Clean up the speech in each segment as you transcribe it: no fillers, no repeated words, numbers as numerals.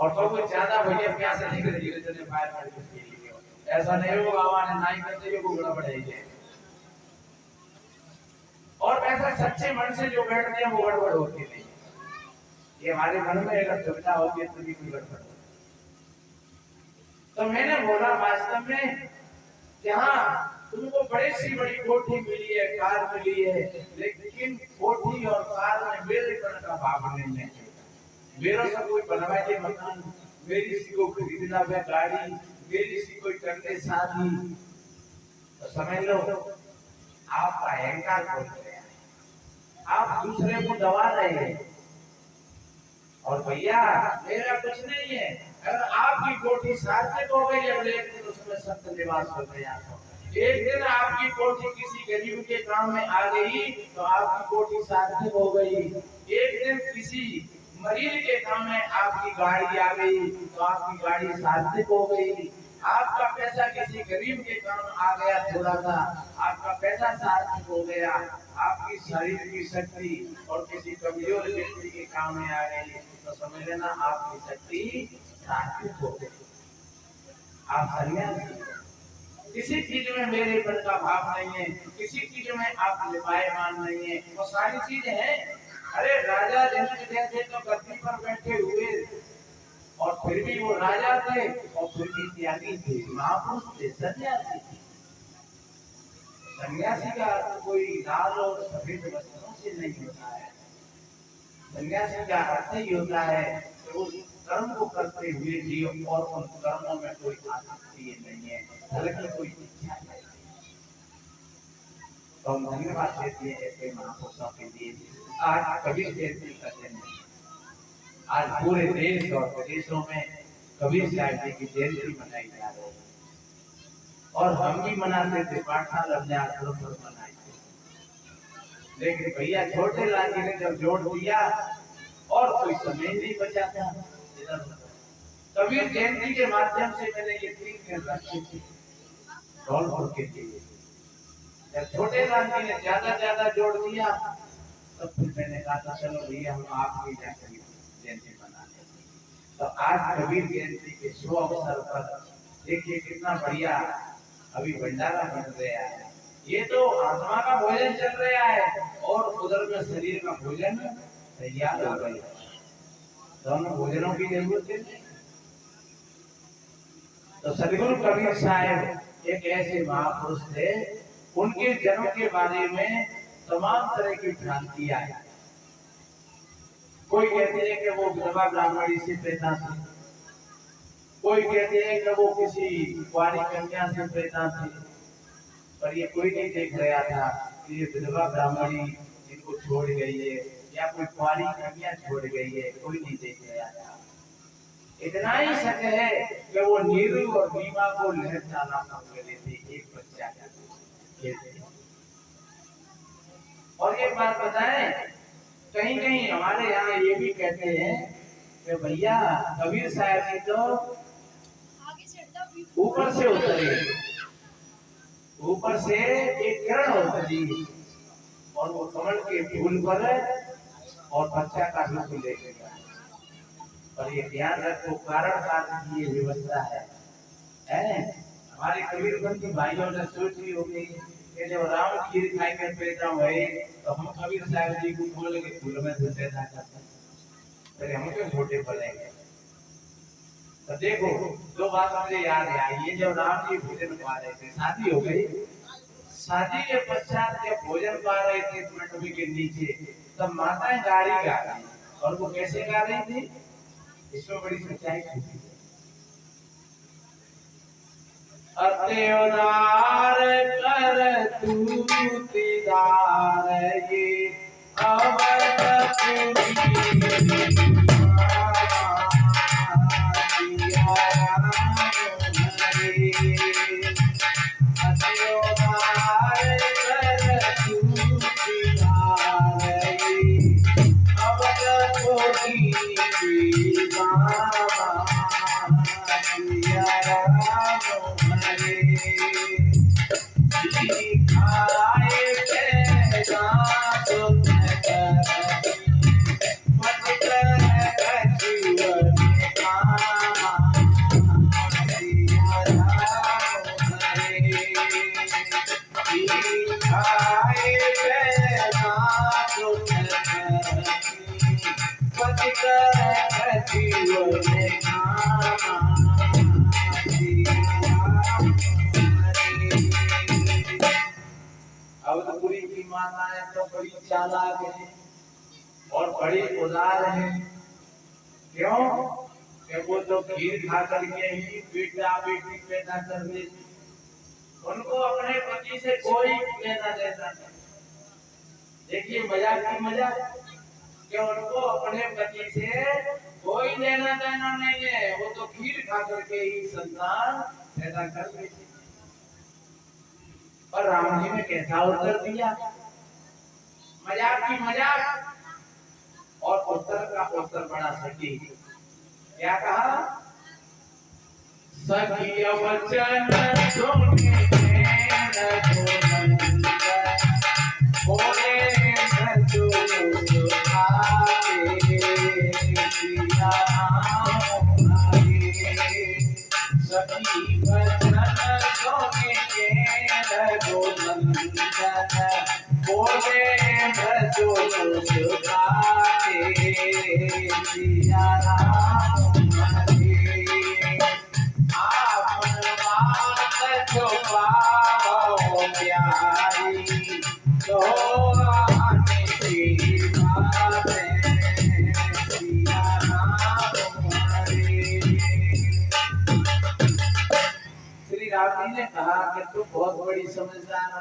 और तो कोई ज्यादा भैया प्यासे नहीं कर धीरे धीरे फायर मार के पी लियो। ऐसा नहीं हो बाबा ने नहीं करते ये को गड़बड़ है। और ऐसा सच्चे मन से जो बैठते हैं वो गड़बड़ होती नहीं। ये हमारे मन में अगर दुविधा होती है तो भी कोई गड़बड़। तो मैंने बोला वास्तव में जहाँ तुमको बड़ी सी बड़ी कोठी मिली है, कार मिली है, लेकिन कोठी और कार में मेरे पर का भाव नहीं है। मेरा सब कोई बनवाए के मकान, मेरी सी को खरीदना है गाड़ी, मेरी सी कोई करने शादी, तो समझ लो आपका अहंकार खोल गया है। आप दूसरे को दबा रहे हैं। और भैया मेरा कुछ नहीं है। अगर आपकी कोठी सार्थक हो गई अगले एक दिन उसमें सत्य निवास हो गया, एक दिन आपकी कोठी किसी गरीब के काम में आ गई तो आपकी कोठी सार्थक हो गई। एक दिन किसी मरीज के काम में आपकी गाड़ी आ गई तो आपकी गाड़ी सार्थक हो गई। आपका पैसा किसी गरीब के काम आ गया थोड़ा सा, आपका पैसा सार्थक हो गया। आपकी शरीर की शक्ति और किसी कमजोर व्यक्ति के काम में आ गई तो समझ लेना आपकी शक्ति सार्थक हो गई। आप सन्यासी। किसी चीज में मेरे पर का भाव नहीं है, किसी चीज में आप लिपायमान नहीं है। वो सारी चीजें हैं। अरे राजा जनक जैसे तो गद्दी पर बैठे हुए और फिर भी वो राजा थे और फिर भी त्यागी थे, महापुरुष थे, सन्यासी थे। सन्यासी का कोई लाल और सफेद वस्त्रों से नहीं होता है। सन्यासी का अर्थ ही होता है कि उस कर्म को करते हुए जियो और उन कर्मों में कोई आसक्ति नहीं है, बल्कि कोई इच्छा नहीं। तो हम धन्यवाद देते हैं ऐसे महापुरुषों के लिए। आज कबीर जयंती का दिन है। आज पूरे देश और प्रदेशों में कबीर साहब जी की जयंती मनाई जा रही है और हम भी मनाते थे, पाठशाला में आश्रम मनाए थे। लेकिन भैया छोटे लाल जी ने जब जोड़ दिया और कोई समय नहीं बचा था। कबीर जयंती के माध्यम से मैंने ये 3 दिन रखे थे धौलपुर के लिए। जब छोटे लाल जी ने ज्यादा जोड़ दिया तो फिर मैंने कहा था चलो भैया हम आपकी जयंती मनाते। तो आज कबीर जयंती के शुभ अवसर पर देखिए कितना बढ़िया अभी भंडारा बन गया है। ये तो आत्मा का भोजन चल रहा है और उधर में शरीर का भोजन तैयार हो गया है। दोनों भोजनों की जरूरत है। तो सदगुरु कबीर साहब एक ऐसे महापुरुष थे, उनके जन्म के बारे में तमाम तरह की भ्रांतियां हैं। कोई कहते हैं कि वो विधवा ब्राह्मणी से पैदा थे, कोई कहते हैं कि वो किसी कुंवारी कन्या से पैदा थे, पर ये कोई नहीं देख रहा था कि ये विधवा ब्राह्मणी इनको छोड़ गई है या कोई कुंवारी कन्या छोड़ गई है, कोई नहीं देख रहा था। इतना ही सच है कि वो नीरू और नीमा को लहर जाना कर लेते एक बच्चा खेलते। और एक बात बताएं, कहीं कहीं हमारे यहाँ ये भी कहते हैं कि भैया कबीर साहब जी तो ऊपर से उतरे, ऊपर से एक किरण उतरी और वो कमल के फूल पर और बच्चा का रूप ले गया। और ये ध्यान रखो कारण की ये व्यवस्था है। हमारे कबीरबंदी भाइयों ने सोच ली होगी कि जब राम खीर खाएंगे पैदा हुए तो हम कबीर साहब जी को बोल के फूल में से पैदा करते हैं, फिर हम क्यों छोटे पड़ेंगे। तो देखो दो बात मुझे याद आई। ये जब राम जी भोजन पा रहे थे, शादी हो गई, शादी के पश्चात जब भोजन पा रहे थे मंडपी के नीचे, तब माताएं गाड़ी गा रही और वो कैसे गा रही थी, इसमें बड़ी सच्चाई छुपी है। अति उदार कर तू दीदार ये अवध पूरी अवधपुरी की माताएं तो बड़ी चालाक है और बड़ी उदार है। क्यों? कि वो तो खीर खा करके ही बेटा बेटी पैदा कर लेती, उनको अपने पति से कोई लेना देना नहीं। देखिए मजाक की मजाक, कि उनको अपने पति से कोई लेना देना नहीं है, वो तो खीर खा करके ही संतान पैदा कर लेती। और राम जी ने कैसा उत्तर दिया? मजाक की मजाक और उत्तर का उत्तर बड़ा सटीक। क्या कहा? सखी वचन सुने बोले जो सखी वचन सुने बोले जो सिया राम आपन बात जो पाओ प्यारी तो आने की बातें सिया राम हरे। श्री राम जी ने कहा कि तुम बहुत बड़ी समझदार हो,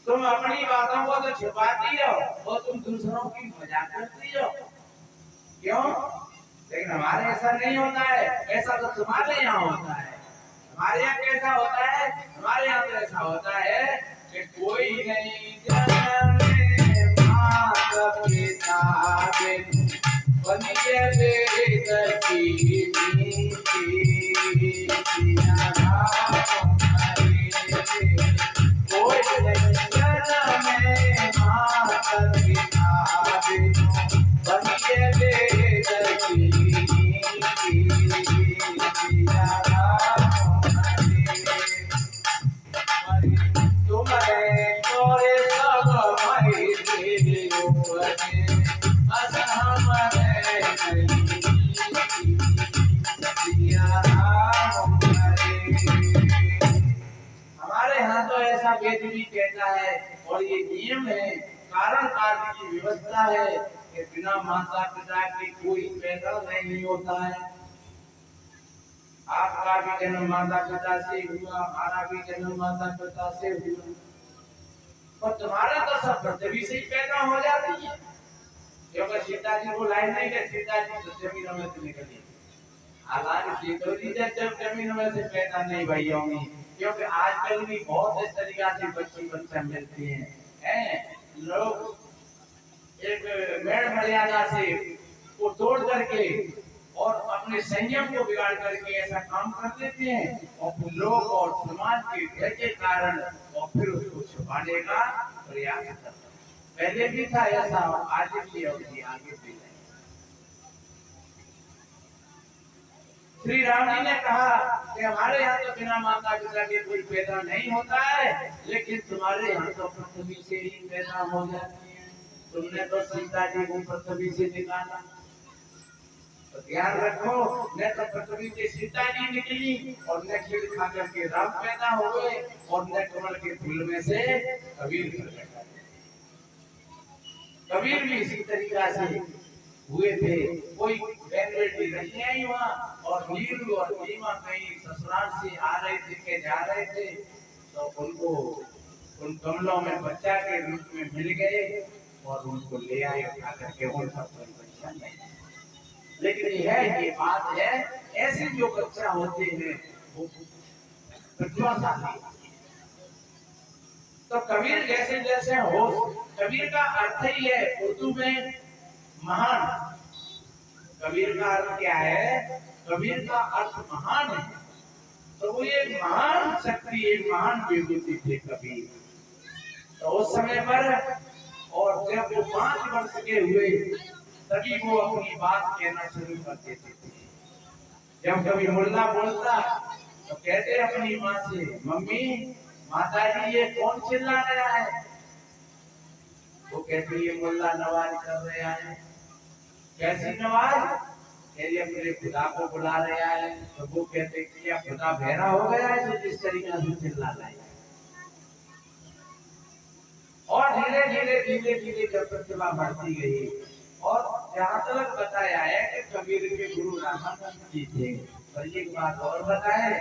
तुम अपनी बातों को तो छुपाती हो और तुम दूसरों की मजाक करती हो। क्यों? लेकिन हमारे ऐसा नहीं होता है, ऐसा तो तुम्हारे यहाँ होता है। हमारे यहाँ कैसा होता है? हमारे यहाँ तो ऐसा होता है कि कोई नहीं जाने माता पिता बिन बनिए वेद की नीति कोई नहीं जाने माता पिता बिन बनिए वेद की हमारे यहाँ तो ऐसा वेद भी कहता है और ये नियम है, कारण कार्य की व्यवस्था है कि बिना माता पिता के कोई पैदा नहीं होता है। आपका भी जन्म माता पिता से हुआ, हमारा भी जन्म माता पिता से हुआ, और तुम्हारा तो सब पृथ्वी से ही पैदा हो जाती है। क्योंकि सीता जी को लाइन नहीं है, सीता जी तो जमीन में से निकली, हालांकि सीता जी जब जमीन में से पैदा नहीं भई होंगी, क्योंकि आजकल भी बहुत इस तरीका से बच्चा मिलते हैं। लोग एक मेड़ मर्यादा से को तोड़ करके और अपने संयम को बिगाड़ करके ऐसा काम कर देते हैं और फिर लोग और समाज के भय के कारण और फिर उसको छुपाने का प्रयास करते हैं। पहले भी था ऐसा, आज भी और आगे भी। श्री राम जी ने कहा कि हमारे यहाँ तो बिना माता पिता के कोई पैदा नहीं होता है, लेकिन तुम्हारे यहाँ तो पृथ्वी से ही पैदा हो जाती है। तुमने तो सीता जी को पृथ्वी से निकाला, तो ध्यान रखो, न तो पृथ्वी से सीता जी निकली और न खीर खा करके राम पैदा हो गए और न कमल के फूल में से कबीर पैदा। कबीर भी इसी तरीका से हुए थे। कोई बेटी नहीं आई वहाँ, और नीलू और नीमा कहीं ससुराल से आ रहे थे के जा रहे थे, तो उनको उन कमलों में बच्चा के रूप में मिल गए और उनको ले आए उठा करके। उनका कोई बच्चा नहीं, लेकिन ये बात है, ऐसे जो बच्चा होते हैं वो प्रतिभाशाली। तो कबीर जैसे जैसे हो, कबीर का अर्थ ही है उर्दू में महान। कबीर का अर्थ क्या है? कबीर का अर्थ महान है। तो वो एक महान शक्ति, एक महान विभूति थे कबीर। तो उस समय पर और जब वो 5 वर्ष के हुए तभी वो अपनी बात कहना शुरू कर देते थे। जब कभी मुल्ला बोलता तो कहते अपनी माँ से, मम्मी माता जी ये कौन चिल्ला रहा है? वो कहती ये मुल्ला नवाज कर रहे हैं। कैसी नमाज? यदि अपने खुदा को बुला रहा है तो वो कहते कि क्या खुदा बहरा हो गया है तो जिस तरीके से चिल्ला रहा है। और धीरे धीरे धीरे धीरे जब प्रतिभा बढ़ती गई और जहाँ तक बताया है कि कबीर के गुरु रामानंद जी थे। पर एक बात और बताए,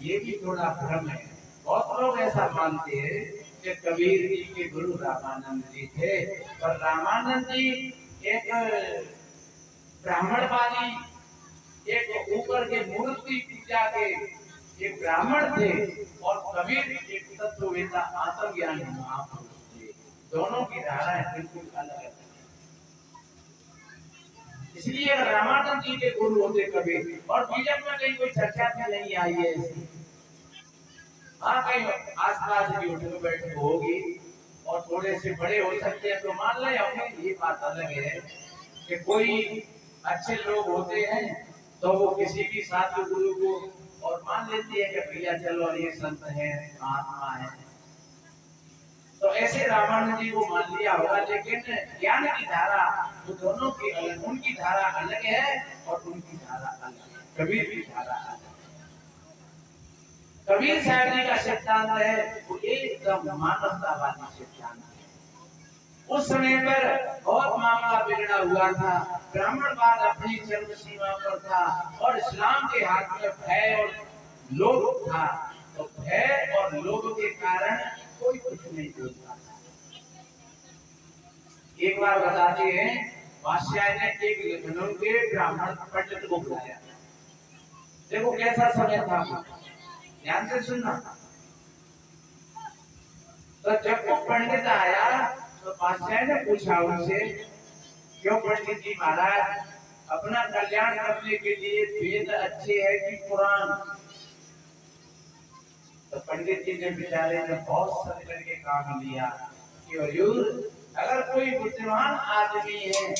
ये भी थोड़ा भ्रम है। बहुत लोग ऐसा मानते हैं कि कबीर जी के गुरु रामानंद जी थे, पर रामानंद जी एक ब्राह्मणवादी, एक ऊपर के मूर्ति पूजा के एक ब्राह्मण थे और कबीर एक तत्ववेता आत्मज्ञानी महापुरुष थे। दोनों की धाराएं बिल्कुल अलग है। इसलिए रामानंद जी के गुरु होते कबीर। और बीजक में कहीं कोई चर्चा भी नहीं आई है। हाँ, कहीं आसपास की उठक बैठक होगी और थोड़े से बड़े हो सकते हैं तो मान लें। अपनी ये बात अलग है कि कोई अच्छे लोग होते हैं तो वो किसी भी साधु गुरु को और मान लेते हैं कि भैया चलो ये संत है, महात्मा है, तो ऐसे रामानंद जी को मान लिया होगा। लेकिन ज्ञान की धारा वो दोनों की अलग, उनकी धारा अलग है और उनकी धारा अलग है। कबीर की धारा अलग है। कबीर साहब जी का सिद्धांत है वो एकदम मानवतावादी सिद्धांत है। उस समय पर बहुत मामला बिगड़ा हुआ था। ब्राह्मणवाद अपनी चरम सीमा पर था और इस्लाम के हाथ में भय और लोभ था। तो भय और लोभ के कारण कोई कुछ नहीं बोलता था। एक बार बताते हैं, बादशाह ने एक लखनऊ के ब्राह्मण पंडित को बुलाया। देखो कैसा समय था, ध्यान से सुनना। तो जब वो पंडित आया तो बादशाह ने पूछा उनसे, क्यों पंडित जी महाराज, अपना कल्याण करने के लिए वेद अच्छे है कि पुराण? तो पंडित जी ने बेचारे ने बहुत समझ करके काम लिया कि हुजूर, अगर कोई बुद्धिमान आदमी है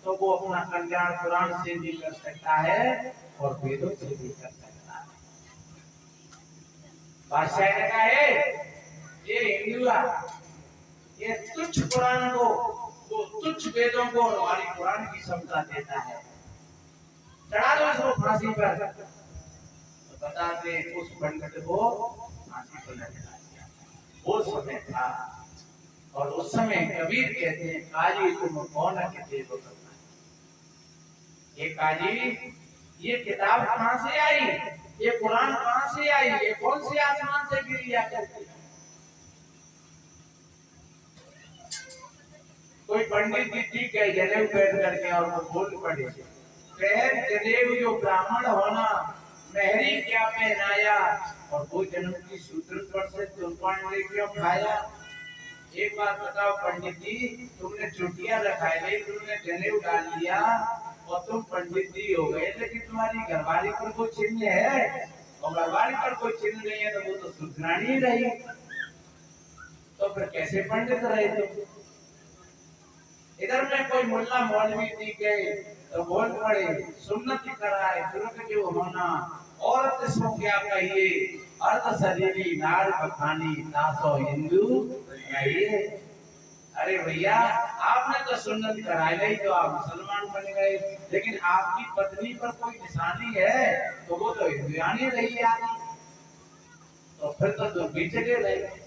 तो वो अपना कल्याण पुराण से भी कर सकता है और वेदों से भी कर सकता है। बादशाह ने कहा है ये हिंदुआ, ये तुच्छ पुराण को, वो तुच्छ वेदों को हमारी पुराण की क्षमता देता है, चढ़ा दो इसको फांसी पर। तो बताते उस पंडित को फांसी पर लटका दिया। वो समय था। और उस समय कबीर कहते हैं, काजी तुम कौन कहते हो? ये काजी, ये किताब कहाँ से आई? ये कुरान कहाँ से आई? ये कौन से आसमान से गिरी आकर? कोई पंडित जी ठीक है जनेऊ बैठ करके और वो बोल पड़े, जनेऊ जो ब्राह्मण होना मेहरी क्या पहनाया और वो जन्म की सूत्र पर से तुम पांडे क्यों खाया? एक बात बताओ पंडित जी, तुमने चुटिया रखाई ली, तुमने जनेऊ डाल लिया और तुम पंडित जी हो गए, लेकिन तुम्हारी घरवाली पर कोई चिन्ह है? और घरवाली पर कोई चिन्ह नहीं है तो वो तो सुधरानी रही, तो फिर कैसे पंडित रहे तुम? इधर में कोई मुल्ला मौलवी जी गए तो बोल पड़े, सुन्नत कराए तुरंत जो होना, औरत इसको क्या कहिए, अर्ध शरीरी नार बखानी नासो हिंदू कहिए। अरे भैया, आपने तो सुन्नत कराई नहीं तो आप मुसलमान बन गए, लेकिन आपकी पत्नी पर कोई निशानी है तो वो तो हिंदुआनी रही आदि, तो फिर तो तुम बिछड़े रहे।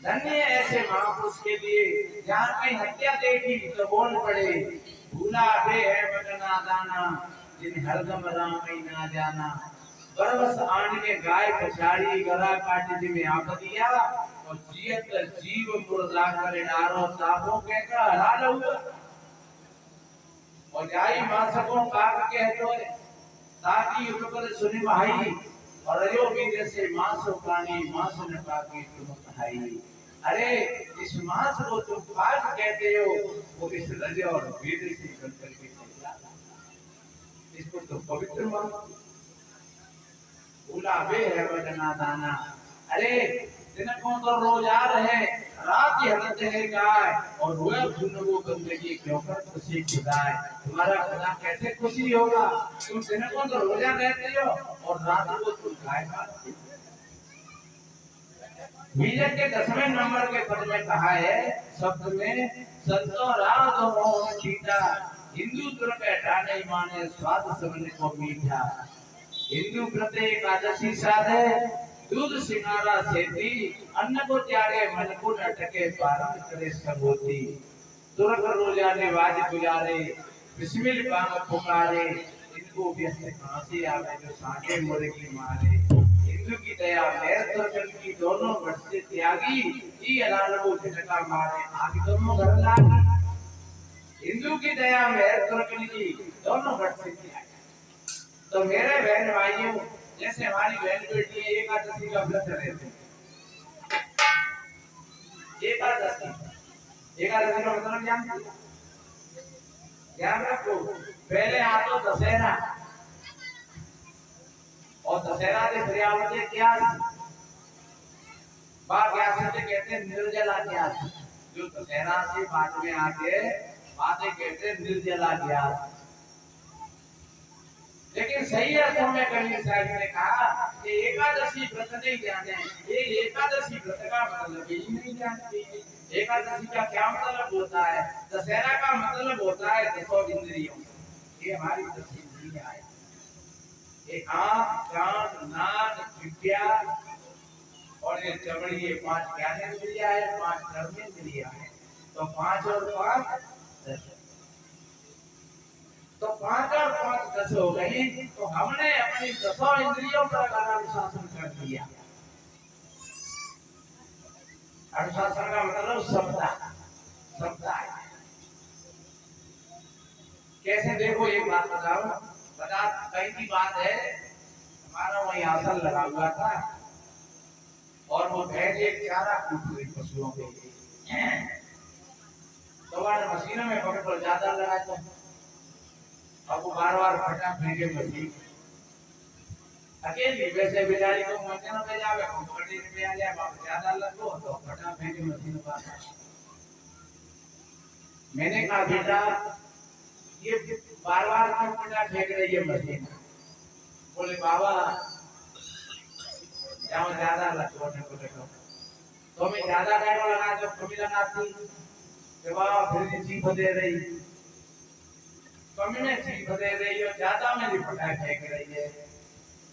धन्य ऐसे महापुरुष के लिए जहाँ कहीं हत्या देखी तो बोल पड़े, भूला बे है बदना दाना जिन हरदम राम ही ना जाना, बरबस आन के गाय पछाड़ी गला काट जिमे आप दिया और जियत जीव मुर्दा करे डारो साबों के का हलाल हुआ और जाई मासकों काक कहतो है ताकि ऊपर सुनि भाई और अयो बीजे से मांस प्राणी मांस न पाके तुम खाई। अरे इस मांस को तुम पाक कहते हो, वो इस रज और वेद से बनकर के निकला, इसको तुम पवित्र मानो। भूला बे है बदना दाना, अरे दिन को तो रोजार है, रात ही हरत है गाय और रोया भूल वो बंदगी क्यों कर खुशी खुदाए। तुम्हारा खुदा कैसे खुशी होगा? तुम दिन को तो रोजा रहते हो और रात को तुम गाय मारते हो। बीजक के 10वें नंबर के पद में कहा है शब्द में, संतो राग मोहन सीता हिंदू तुरंत हटाने माने स्वाद सबने को मीठा। हिंदू व्रत एकादशी साधे दूध सिंगारा सेती अन्न को त्यागे मन को न टके पारण करे सबोती। तुरंत रोजाने वाज गुजारे बिस्मिल बांग पुकारे इनको व्यस्त खांसी आवे जो सांटे मुर्गी मारे। हिंदू की दया मेर सरकन की दोनों वर्ष से त्यागी ई अलाल को झटका मारे आगे दोनों घर लागी। हिंदू की दया मेर सरकन की दोनों वर्ष से त्यागी। तो मेरे बहन भाइयों जैसे हमारी बहन बेटी है एकादशी का व्रत रहते एकादशी एकादशी का मतलब जानते हो? ध्यान रखो पहले आता दशहरा और दशहरा के पर्यावरण क्या बात क्या से कहते हैं निर्जला ज्ञात। जो दशहरा से बाद में आके बातें कहते हैं निर्जला ज्ञात। लेकिन सही अर्थों में कबीर साहब ने कहा कि एकादशी व्रत नहीं जाने ये एकादशी व्रत का मतलब ही नहीं जानते। एकादशी का क्या मतलब होता है? दशहरा का मतलब होता है दसों इंद्रियों। ये हमारी 10 इंद्रियां है। ये आँख कान नाक जिह्वा और ये चमड़ी ये 5 ज्ञानेंद्रियां है 5 कर्मेंद्रियां है। तो 5 और 5 10 तो 5 और 5 10 हो गई। तो हमने अपनी 10 इंद्रियों पर अनुशासन कर दिया। अनुशासन का मतलब सप्ताह कैसे देखो एक बात बताओ बता कहीं की बात है। हमारा वही आसन लगा हुआ था और वो भैंस एक चारा कूट रही पशुओं के लिए। तो वाले मशीनों में पकड़ ज्यादा लगा तो अब वो बार फटा फेंके मशीन अकेली वैसे बेचारी को मशीनों में जावे कंपनी में आ जाए बाप ज्यादा लगो तो फटा फेंके मशीन बात। मैंने कहा बेटा ये बार क्यों फटा फेंक रही है मशीन? बोले बाबा यहाँ ज्यादा लगो तो मैं ज्यादा टाइम लगा तो कमी लगाती कि बाबा फिर चीख दे रही कमी में चीख दे रही हो ज्यादा में भी फटा फेंक रही है।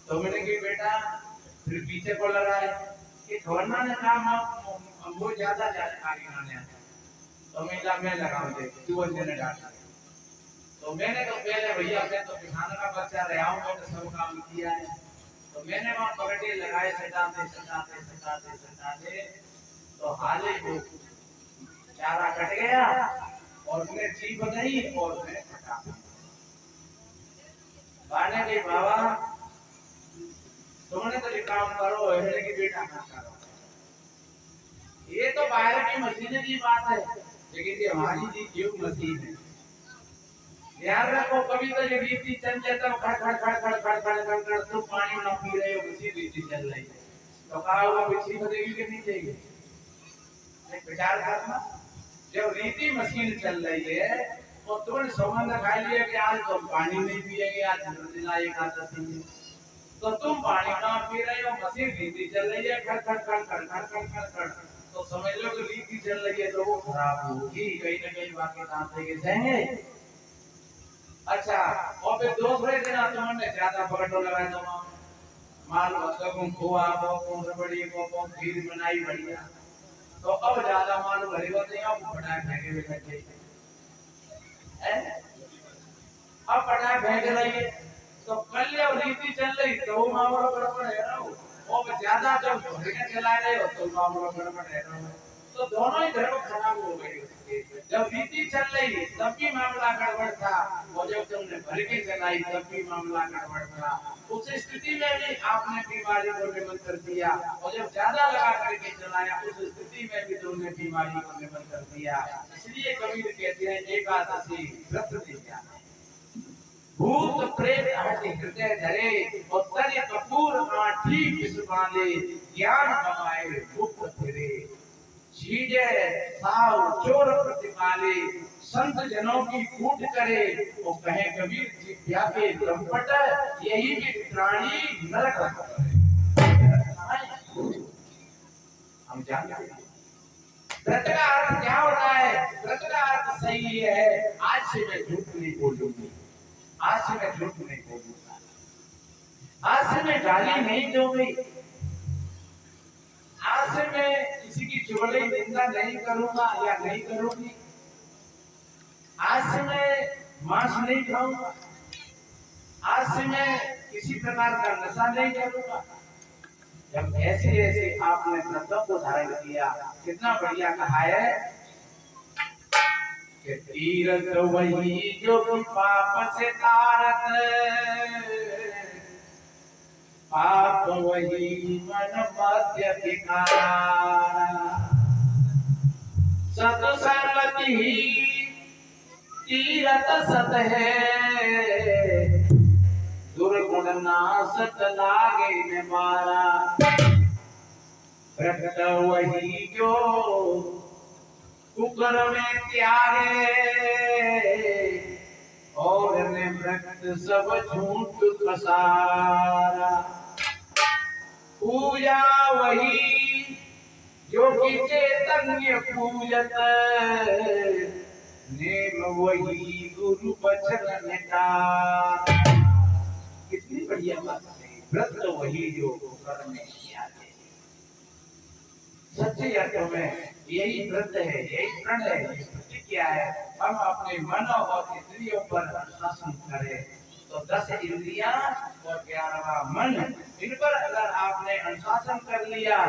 तो मैंने कि बेटा फिर पीछे को लगाए कि वरना ने कहा वो ज्यादा जानकारी आने तो मैं लगाऊं दे तू वजह ने डाला। तो मैंने तो पहले भैया मैं तो किसान का बच्चा रहा हूं मैंने सब काम किया है। तो मैंने वहां पकड़े लगाए सटाते तो हाल ही को चारा कट गया और उसने चीख नहीं और मैं फटा बाने के बाबा तुमने तो ये काम करो ऐसे की बेटा ना करो। ये तो बाहर की मशीन की बात है लेकिन ये हमारी जी जीव मशीन है। ध्यान रखो कभी तो ये रीति चल जाता है खड़ तुम पानी ना पी रहे हो उसी रीति चल रही है तो कहा हुआ बिछी बदेगी कि नहीं देगी? विचार करना जब रीति मशीन चल रही है तो तुमने सौगंध खा लिया कि आज तो पानी नहीं पिएंगे आज निर्जला एकादशी है तो तुम पानी कहाँ पी रहे हो? मशीन रीति चल रही है खड़ तो समझ लो कि रीति चल रही है तो वो खराब होगी कहीं ना कहीं बाकी दांत लेके जाएंगे। अच्छा और फिर दूसरे दिन तुमने ज्यादा पकड़ो लगाए तो माल को खोआ को रबड़ी को खीर बनाई बढ़िया तो अब ज्यादा माल भरे होते हैं अब फटा फेंके हुए बच्चे अब फटा फेंक रही है तो कल रीति चल रही तो मामला गड़बड़ है ना और ज्यादा जब धोने चला रहे हो तो मामला गड़बड़ है ना तो दोनों ही धर्म खराब हो गए। जब रीति चल रही तब भी मामला गड़बड़ था और जब तुमने भर के चलाई तब भी मामला गड़बड़ था। उस स्थिति में भी आपने बीमारी को निमंत्रण दिया और जब ज्यादा लगा करके चलाया उस स्थिति में भी तुमने बीमारी को निमंत्रण दिया। इसलिए कबीर कहते हैं एकादशी व्रत दिया भूत प्रेत हटे हृदय धरे और तने कपूर आठी विस्माले ज्ञान कमाए गुप्त फिरे चीजे साव चोर प्रतिपाले संत जनों की कूट करे वो कहे कबीर जिभ्या के ब्रह्मपट यही भी प्राणी नरक हम जानते हैं व्रत का अर्थ क्या होता है? व्रत का अर्थ सही है, आज से मैं झूठ नहीं बोलूंगी, आज से मैं झूठ नहीं बोलूंगा, आज से मैं गाली नहीं दूंगी, आज से मैं किसी की चुगली निंदा नहीं करूंगा या नहीं करूंगी, आज से मैं मांस नहीं खाऊंगा, आज से मैं किसी प्रकार का नशा नहीं करूंगा। जब ऐसे ऐसे आपने व्रतों को धारण किया, कितना बढ़िया कहा है कि तीरथ वही जो पाप से तारत, पाप वही मन मध्य विकार, सत्संगति ही तीरथ सत है, दुर्गुण नाशत लागे न मारा। व्रत वही जो कुकर में त्यागे, और ने व्रत सब झूठ पसारा। पूजा वही जो कि चैतन्य पूजत, नेम वही गुरु बचन निटार। कितनी बढ़िया बात है। व्रत तो वही जो कुकर में त्यागे, सच्चे अर्थों में यही व्रत है, यही प्रण है, यही प्रतिज्ञा है। हम अपने मन और इंद्रियों पर शासन करें तो 10 इंद्रियां और 11वां मन, इन पर अगर आपने अनुशासन कर लिया,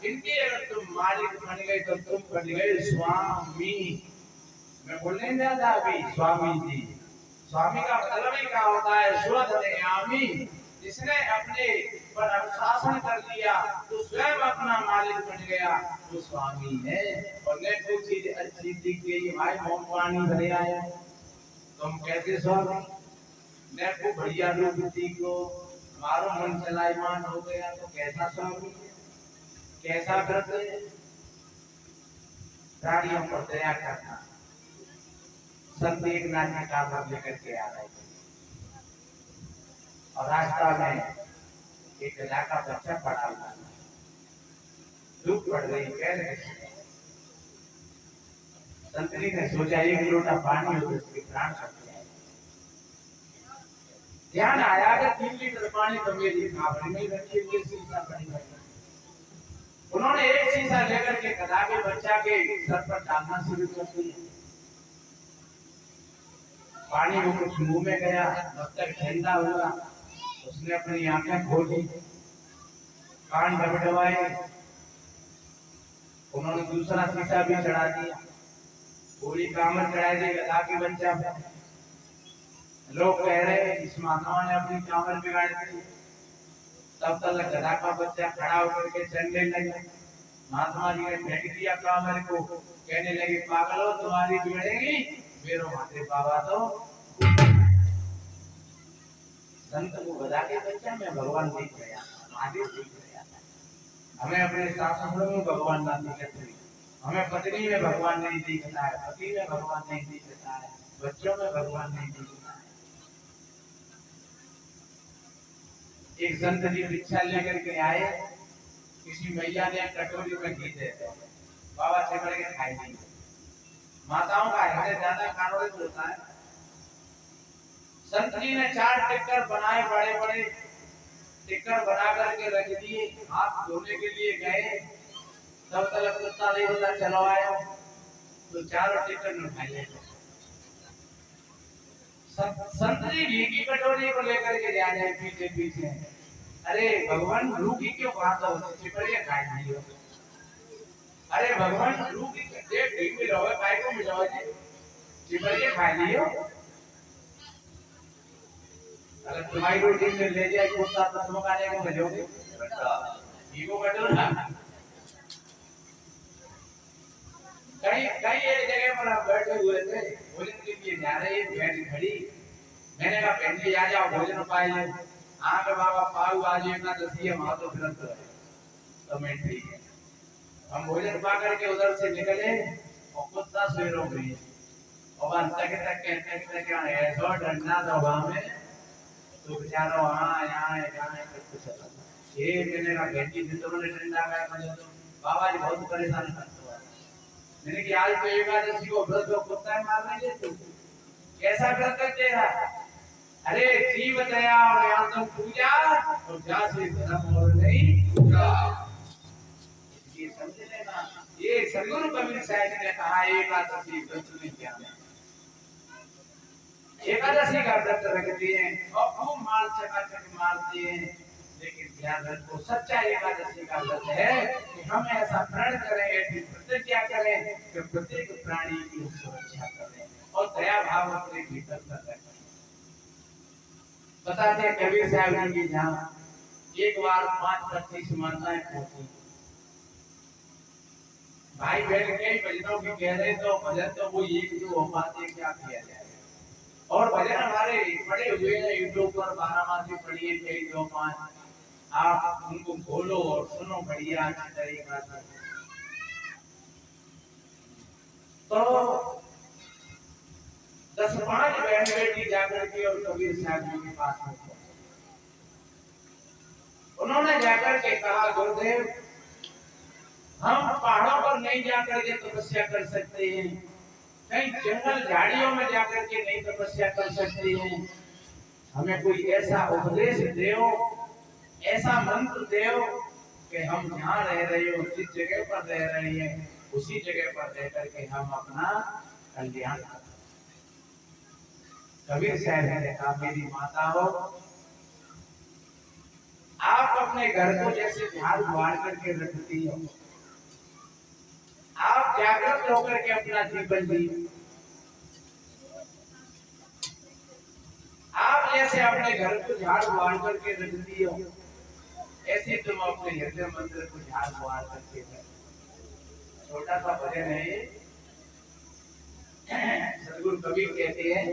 इनके अगर तुम मालिक बन गए तो तुम बन गए स्वामी। मैं बोलने नहीं जाता अभी स्वामी जी। स्वामी का मतलब ही क्या होता है? स्वधर्यामी। जिसने अपने पर अनुशासन कर लिया तो स्वयं अपना मालिक बन गया, वो स्वामी है। और ने कोई चीज अच्छी दिख गई, भाई मोम पानी भरे आए, तुम कैसे स्वामी? ने को बढ़िया रूप दिखो, हमारो मन चलायमान हो गया तो कैसा स्वामी, कैसा व्रत है? प्राणियों पर दया करना। संत एक नानी काबर लेकर के आ रहे थे और रास्ता में एक गधा का बच्चा पड़ा हुआ, धूप पड़ गई, कह रहे संतरी ने सोचा एक लोटा पानी हो तो उसके प्राण छूट जाए। ध्यान आया कि 3 लीटर पानी तो मेरी खाबड़ी में रखी हुई शीशा पड़ी है। उन्होंने एक शीशा लेकर के गधा के बच्चा के सर पर डालना शुरू कर दिया। पानी वो कुछ मुंह में गया, मस्तक ठंडा हुआ, उसने अपनी आंखें खोली, कान डबडबाए, उन्होंने दूसरा शीशा भी चढ़ा दिया, पूरी कामर चढ़ा दी गधा के बच्चा पर। लोग कह रहे हैं इस महात्मा ने अपनी कामर बिगाड़ दी। तब तक गधा का बच्चा खड़ा होकर के चलने लगा। महात्मा जी ने फेंक दिया कामर को, कहने लगे पागल हो, तुम्हारी बिगड़ेगी, मेरो माते बाबा तो। संत को गधा के बच्चा में भगवान दिख गया, महादेव दिख गया। हमें अपने शास्त्रों में भगवान ना दिखते, हमें पत्नी में भगवान नहीं दिखता है, पति में भगवान नहीं दिखता है, बच्चों में भगवान नहीं दिखता है। एक संत जी भिक्षा लेकर के आए, किसी मैया ने कटोरी में घी दे दिया, बाबा चिपड़ के खाई नहीं। माताओं का हृदय ज्यादा कारोलित होता है। संत जी ने 4 टिक्कर बनाए, बड़े बड़े टिक्कर बना करके रख दिए। हाथ धोने के लिए गए, तब तक कुत्ता नहीं होता, चलो आया तो 4 टिक्कर न खाए। संत जी घी की कटोरी को लेकर के जा रहे पीछे पीछे। अरे भगवान रूखी क्यों खाता हो, चिपड़िया खाई नहीं हो। अरे भगवान रूखी घी में रहो, काय को मिलाओ जी, चिपड़िया खा लियो। अगर तुम्हारी रोटी में ले जाए कुत्ता तो तुम खाने को मिलोगे, घी को कटोरा। कहीं कहीं एक जगह पर आप बैठे हुए थे, भोजन के लिए जा रहे, भैंस खड़ी, मैंने कहा बहन जी आ जाओ भोजन पाए ले। हाँ के बाबा पाऊ आज एकादशी है, वहां तो व्रत है। तो मैं ठीक है, हम भोजन पा करके उधर से निकले और कुत्ता शेरों में और अंत तक कहते ऐसा डंडा दबा में तो बेचारा वहाँ यहाँ कुछ ये मैंने कहा बहन जी तुमने डंडा का बाबा जी बहुत परेशान करते हो। मैंने कि आज तो एकादशी को व्रत को कुत्ता मारने ले तू कैसा व्रत कर तेरा? अरे जीव दया और आत्म पूजा और जासे धर्म और नहीं पूजा। ये समझ लेना, ये सदगुरु कबीर साहब ने कहा एकादशी व्रत में क्या है। एकादशी का व्रत रखते हैं और खूब माल चकाचक मारते हैं, लेकिन ध्यान रखो सच्चा एकादशी का व्रत है कि हम ऐसा प्रण करें, ऐसी प्रतिज्ञा करें कि प्रत्येक प्राणी की सुरक्षा करें और दया भाव अपने भीतर रखें। बताते हैं कबीर साहब जी की जहाँ एक बार 5-25 माताएं पहुंची, भाई बहन कई भजनों की कह रहे तो भजन तो वो एक जो हो पाते क्या किया जाए। और भजन हमारे पड़े हुए हैं यूट्यूब पर, 12 मासी पढ़िए कई 2-5, आप उनको खोलो और सुनो बढ़िया अच्छी तरीका से। तो 10-5 बहन बेटी जाकर के और कबीर साहब जी के पास में उन्होंने जाकर के कहा गुरुदेव हम पहाड़ों पर नहीं जाकर के तपस्या कर सकते हैं, कहीं जंगल झाड़ियों में जाकर के नहीं तपस्या कर सकते हैं, हमें कोई ऐसा उपदेश देओ, ऐसा मंत्र देओ कि हम जहाँ रह रहे हो जिस जगह पर रह रहे हैं उसी जगह पर रह करके हम अपना कल्याण करें। कबीर साहब ने कहा मेरी माता हो, आप अपने घर को जैसे झाड़ बुहाड़ करके रखती हो, आप जागृत होकर के अपना जीवन जियो, आप जैसे अपने घर को झाड़ बुहाड़ करके रखती हो ऐसे तुम अपने हृदय मंदिर को झाड़ बुहाड़ करके रखो। छोटा सा भजन है ये, सदगुरु कबीर कहते हैं